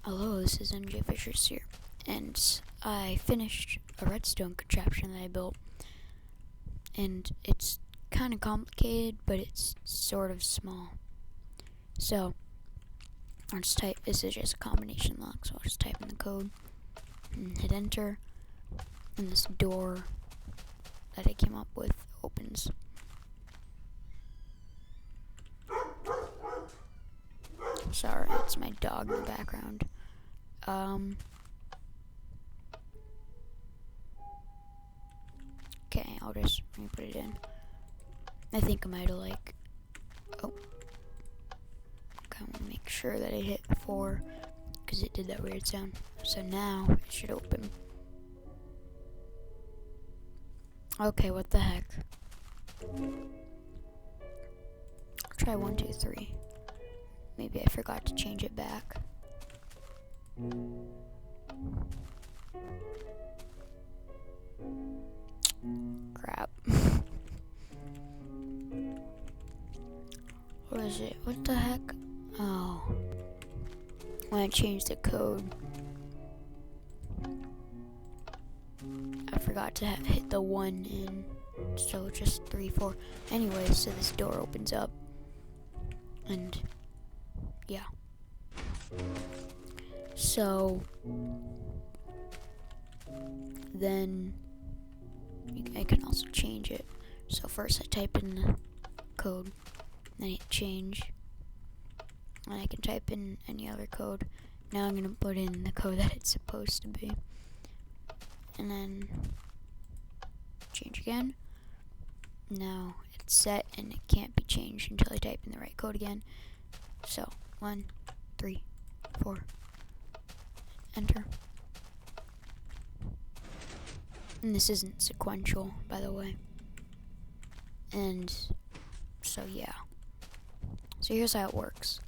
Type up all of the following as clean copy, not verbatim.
Hello, this is NJ Fishers here, and I finished a redstone contraption that I built, and it's kind of complicated, but it's sort of small. So, I'll just type, this is just a combination lock, so I'll just type in the code, and hit enter, and this door that I came up with opens. Sorry, it's my dog in the background. Okay, I'll just put it in. I think I might have okay, I want to make sure that I hit 4 because it did that weird sound. So now it should open. Okay, what the heck? I'll try 1, 2, 3. Maybe I forgot to change it back. Crap. What is it? What the heck? Oh. When I changed the code, I forgot to hit the 1 in. So just 3, 4. Anyway, so this door opens up. And yeah. So then I can also change it. So first I type in the code, then I hit change, and I can type in any other code. Now I'm gonna put in the code that it's supposed to be, and then change again. Now it's set and it can't be changed until I type in the right code again. So 1, 3, 4, enter. And this isn't sequential, by the way. And so yeah. So here's how it works.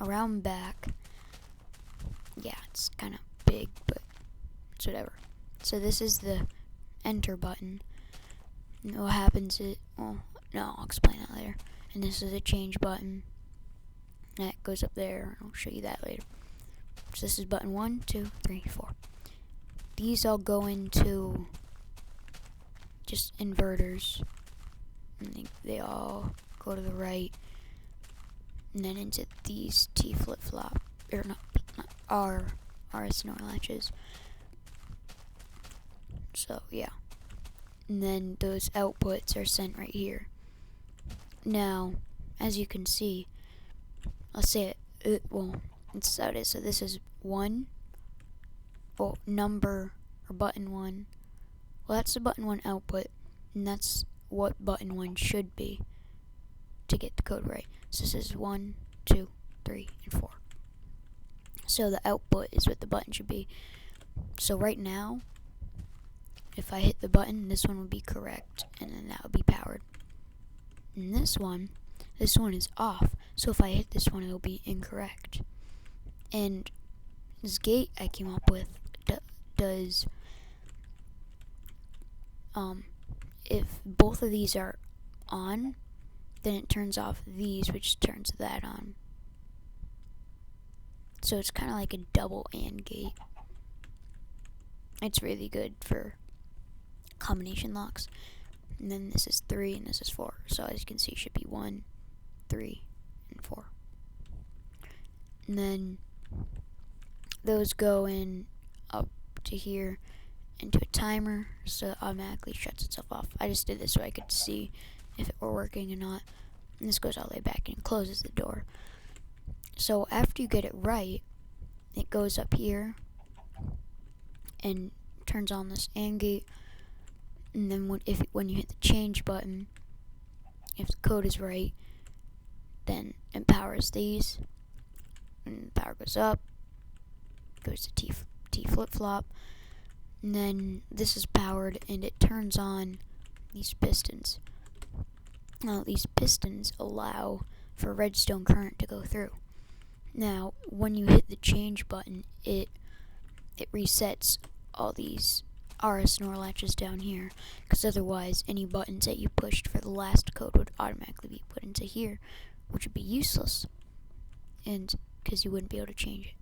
Around back, yeah, it's kind of big, but it's whatever. So this is the enter button. And what happens is, well, no, I'll explain that later. And this is a change button. That goes up there. I'll show you that later. So this is button 1, 2, 3, 4. These all go into just inverters. And they all go to the right. And then into these T flip-flop, or not RS NOR latches. So yeah. And then those outputs are sent right here. Now, as you can see, I'll say it, well, it's how it is. So this is 1, well, number, or button 1. Well, that's the button 1 output, and that's what button 1 should be to get the code right. So this is 1, 2, 3, and 4. So the output is what the button should be. So right now, if I hit the button, this one would be correct, and then that would be powered. And this one is off. So if I hit this one, it'll be incorrect. And this gate I came up with does, if both of these are on, then it turns off these, which turns that on. So it's kind of like a double AND gate. It's really good for combination locks. And then this is 3 and this is 4. So as you can see, it should be 1, 3, and 4. And then those go in up to here into a timer, so it automatically shuts itself off. I just did this so I could see if it were working or not. And this goes all the way back and closes the door. So after you get it right, it goes up here and turns on this AND gate. And then when you hit the change button, if the code is right, then it powers these. And the power goes up, goes to T flip-flop. And then this is powered and it turns on these pistons. Now these pistons allow for redstone current to go through. Now when you hit the change button, it resets all these RS NOR latches down here, because otherwise any buttons that you pushed for the last code would automatically be put into here, which would be useless, and because you wouldn't be able to change it.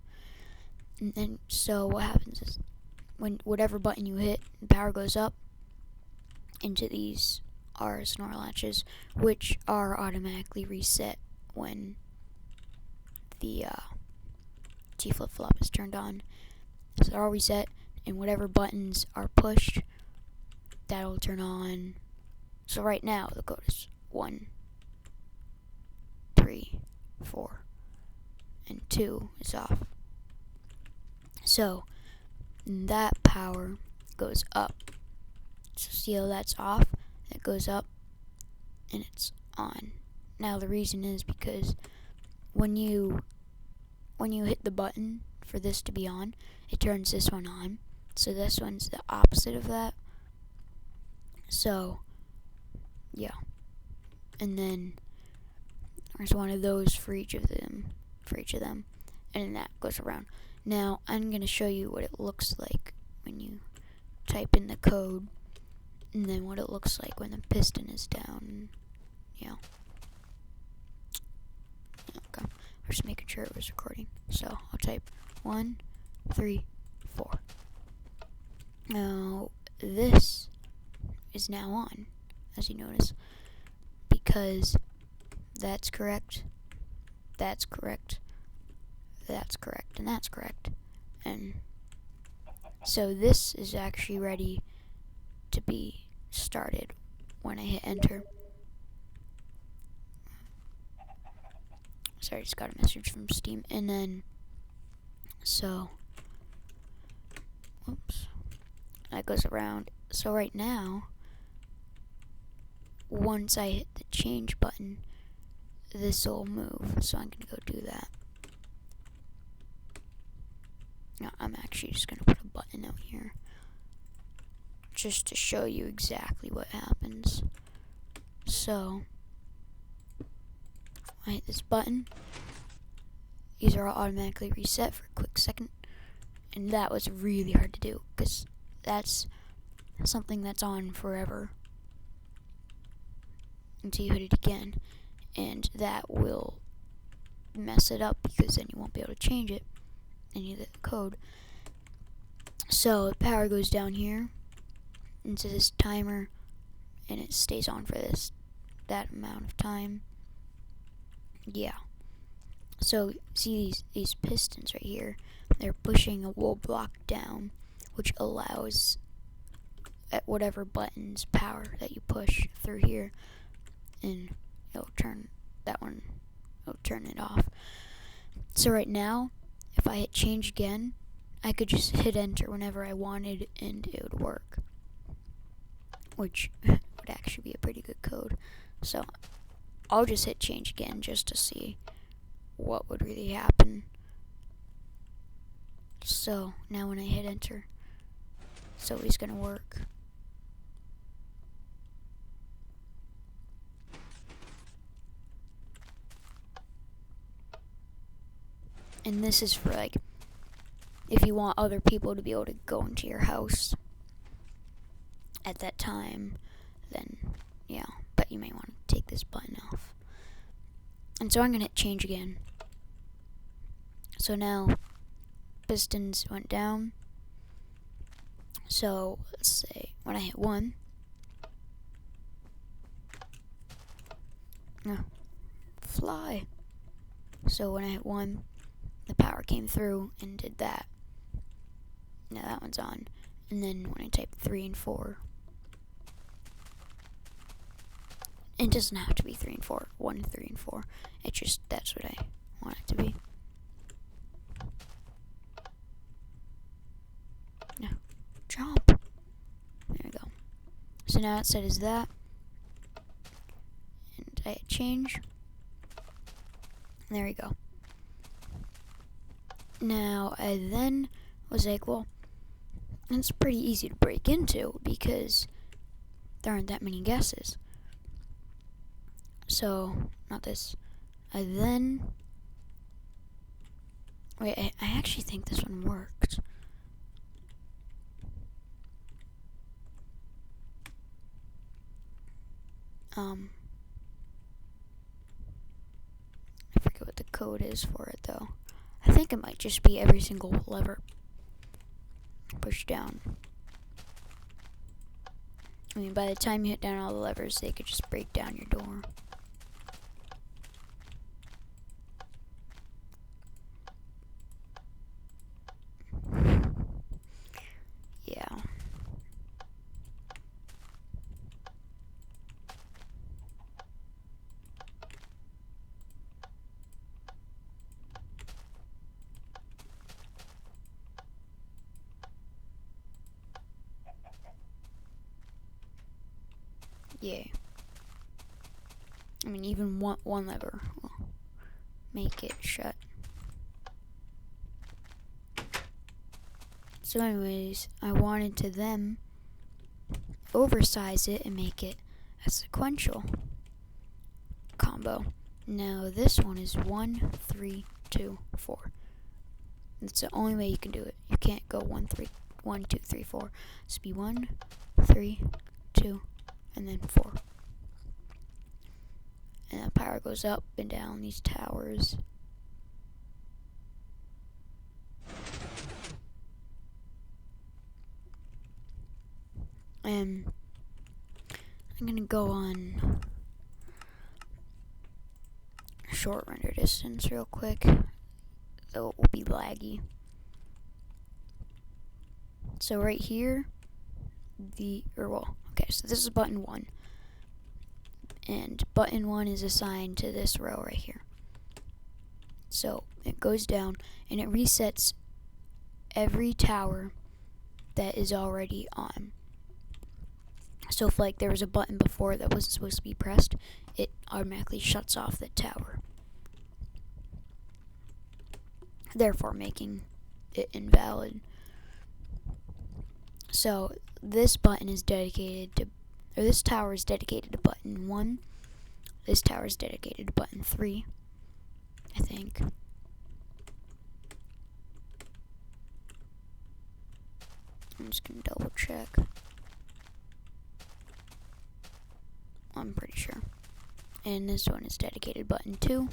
And then, so what happens is, when whatever button you hit, the power goes up into these are snore latches, which are automatically reset when the T flip-flop is turned on. So they're all reset, and whatever buttons are pushed, that'll turn on. So right now the code is 1, 3, 4, and 2 is off. So that power goes up. So see how that's off? It goes up and it's on. Now the reason is because when you hit the button for this to be on, it turns this one on. So this one's the opposite of that. So yeah. And then there's one of those for each of them. And then that goes around. Now I'm gonna show you what it looks like when you type in the code, and then what it looks like when the piston is down. Yeah. Okay. I'm just making sure it was recording. So I'll type 1, 3, 4. Now this is now on, as you notice, because that's correct, that's correct, that's correct, and that's correct. And so this is actually ready to be started when I hit enter. Sorry, I just got a message from Steam. And then, so, oops, that goes around. So right now, once I hit the change button, this will move. So I'm gonna go do that. Now I'm actually just gonna put a button out here, just to show you exactly what happens. So I hit this button. These are all automatically reset for a quick second. And that was really hard to do, because that's something that's on forever until you hit it again. And that will mess it up, because then you won't be able to change it, any of the code. So the power goes down here into this timer, and it stays on for that amount of time. Yeah. So see these pistons right here, they're pushing a wool block down, which allows at whatever buttons power that you push through here, and it'll turn that one, it'll turn it off. So right now, if I hit change again, I could just hit enter whenever I wanted and it would work, which would actually be a pretty good code. So I'll just hit change again just to see what would really happen. So now when I hit enter, it's always gonna work. And this is for, like, if you want other people to be able to go into your house at that time, then yeah, but you may want to take this button off. And so I'm gonna hit change again. So now pistons went down. So let's say when I hit 1, no, fly. So when I hit 1, the power came through and did that. Now that one's on. And then when I type 3 and 4, it doesn't have to be 3 and 4, 1, 3, and 4. It just, that's what I want it to be. No, jump. There we go. So now it set as that. And I hit change. There we go. Now I then was like, well, it's pretty easy to break into because there aren't that many guesses. So, not this. I then... Wait, I actually think this one worked. I forget what the code is for it, though. I I think it might just be every single lever push down. I mean, by the time you hit down all the levers, they could just break down your door. Yeah. Yeah. I mean, even one lever will make it shut. So anyways, I wanted to then oversize it and make it a sequential combo. Now this one is 1, 3, 2, 4. That's the only way you can do it. You can't go 1, 2, 3, 4. It's be 1, 3, 2, and then 4. And the power goes up and down these towers. And I'm gonna go on short render distance real quick, though it will be laggy. So right here, so this is button 1. And button 1 is assigned to this row right here. So it goes down and it resets every tower that is already on. So if like there was a button before that wasn't supposed to be pressed, it automatically shuts off the tower, therefore making it invalid. So this button is dedicated to, or this tower is dedicated to button 1. This tower is dedicated to button 3, I think. I'm just gonna double check. I'm pretty sure. And this one is dedicated button 2.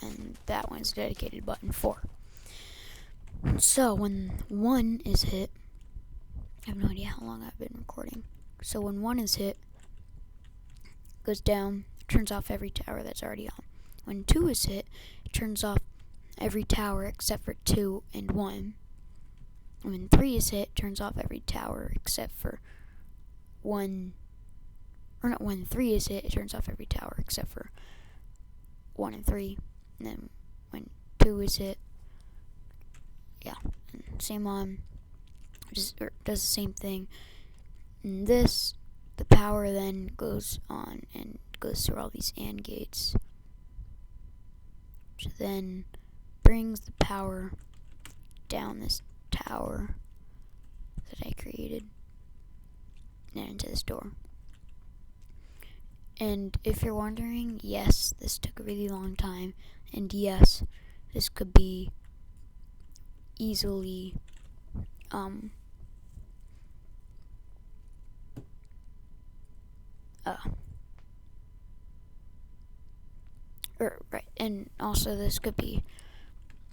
And that one's dedicated button 4. So when 1 is hit, I have no idea how long I've been recording. So when 1 is hit, it goes down, turns off every tower that's already on. When 2 is hit, it turns off every tower except for 2 and 1. And when 3 is hit, it turns off every tower except for 1. Or not, when 3 is hit, it turns off every tower except for 1 and 3. And then when 2 is hit, yeah, and same on, just does the same thing. And this, the power then goes on and goes through all these AND gates, which then brings the power down this tower that I created and into this door. And if you're wondering, yes, this took a really long time, and yes, this could be easily right, and also this could be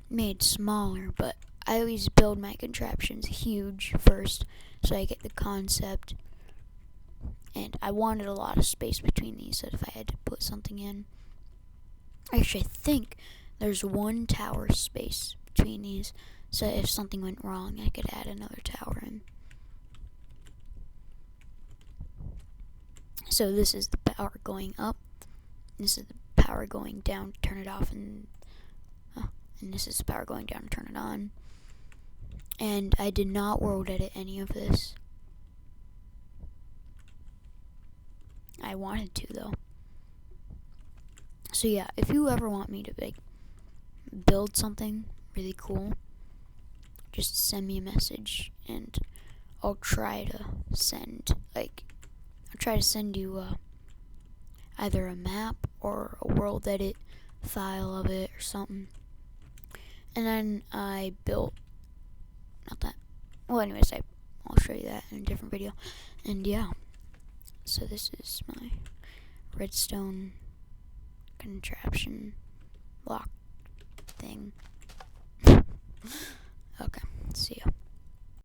made smaller, but I always build my contraptions huge first so I get the concept. And I wanted a lot of space between these so if I had to put something in. Actually, I think there's 1 tower space between these, so if something went wrong, I could add another tower in. So this is the power going up, this is the power going down to turn it off, and this is the power going down to turn it on. And I did not world edit any of this. I wanted to though. So yeah, if you ever want me to like build something really cool, just send me a message and I'll try to send you either a map or a world edit file of it or something. And then I built, anyways, I'll show you that in a different video. And yeah, so this is my redstone contraption block thing.